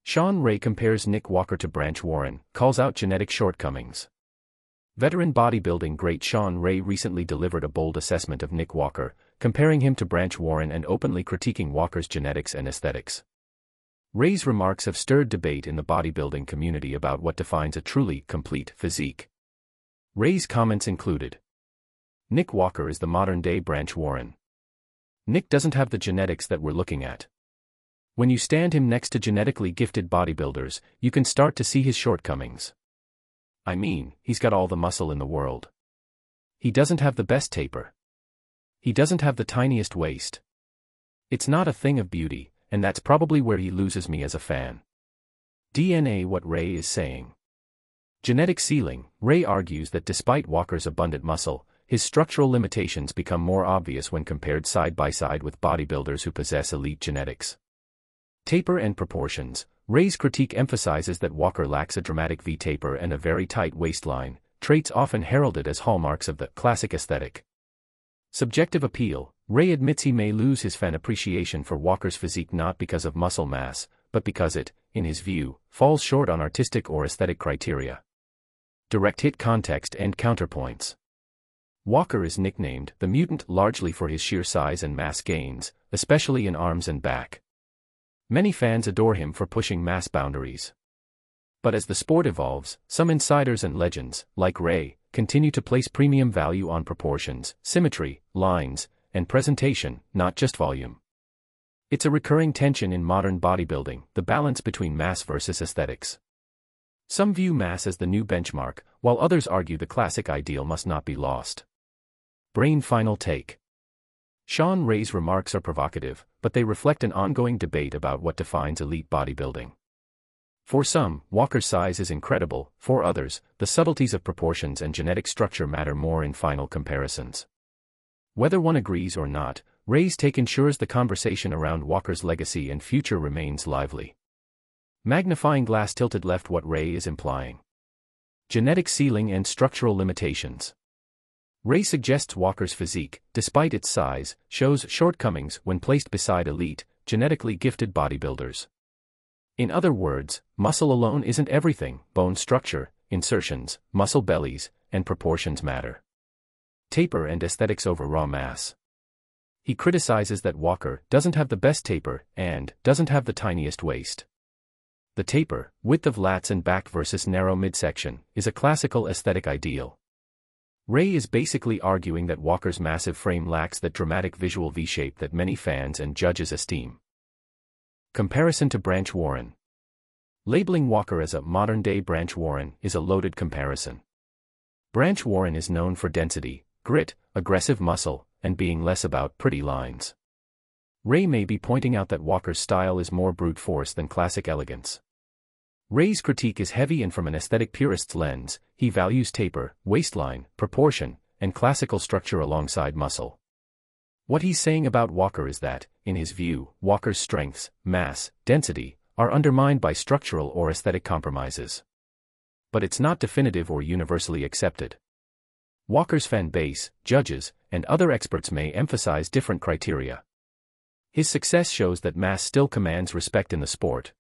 Shawn Ray compares Nick Walker to Branch Warren, calls out genetic shortcomings. Veteran bodybuilding great Shawn Ray recently delivered a bold assessment of Nick Walker, comparing him to Branch Warren and openly critiquing Walker's genetics and aesthetics. Ray's remarks have stirred debate in the bodybuilding community about what defines a truly complete physique. Ray's comments included: Nick Walker is the modern-day Branch Warren. Nick doesn't have the genetics that we're looking at. When you stand him next to genetically gifted bodybuilders, you can start to see his shortcomings. I mean, he's got all the muscle in the world. He doesn't have the best taper. He doesn't have the tiniest waist. It's not a thing of beauty, and that's probably where he loses me as a fan. DNA what Ray is saying. Genetic ceiling. Ray argues that despite Walker's abundant muscle, his structural limitations become more obvious when compared side by side with bodybuilders who possess elite genetics. Taper and proportions. Ray's critique emphasizes that Walker lacks a dramatic V-taper and a very tight waistline, traits often heralded as hallmarks of the classic aesthetic. Subjective appeal. Ray admits he may lose his fan appreciation for Walker's physique not because of muscle mass, but because it, in his view, falls short on artistic or aesthetic criteria. Direct hit context and counterpoints. Walker is nicknamed the Mutant largely for his sheer size and mass gains, especially in arms and back. Many fans adore him for pushing mass boundaries. But as the sport evolves, some insiders and legends, like Ray, continue to place premium value on proportions, symmetry, lines, and presentation, not just volume. It's a recurring tension in modern bodybuilding, the balance between mass versus aesthetics. Some view mass as the new benchmark, while others argue the classic ideal must not be lost. Brain final take. Shawn Ray's remarks are provocative, but they reflect an ongoing debate about what defines elite bodybuilding. For some, Walker's size is incredible; for others, the subtleties of proportions and genetic structure matter more in final comparisons. Whether one agrees or not, Ray's take ensures the conversation around Walker's legacy and future remains lively. Magnifying glass tilted left. What Ray is implying. Genetic ceiling and structural limitations. Ray suggests Walker's physique, despite its size, shows shortcomings when placed beside elite, genetically gifted bodybuilders. In other words, muscle alone isn't everything. Bone structure, insertions, muscle bellies, and proportions matter. Taper and aesthetics over raw mass. He criticizes that Walker doesn't have the best taper and doesn't have the tiniest waist. The taper, width of lats and back versus narrow midsection, is a classical aesthetic ideal. Ray is basically arguing that Walker's massive frame lacks that dramatic visual V-shape that many fans and judges esteem. Comparison to Branch Warren. Labeling Walker as a modern-day Branch Warren is a loaded comparison. Branch Warren is known for density, grit, aggressive muscle, and being less about pretty lines. Ray may be pointing out that Walker's style is more brute force than classic elegance. Ray's critique is heavy, and from an aesthetic purist's lens, he values taper, waistline, proportion, and classical structure alongside muscle. What he's saying about Walker is that, in his view, Walker's strengths, mass, density, are undermined by structural or aesthetic compromises. But it's not definitive or universally accepted. Walker's fan base, judges, and other experts may emphasize different criteria. His success shows that mass still commands respect in the sport,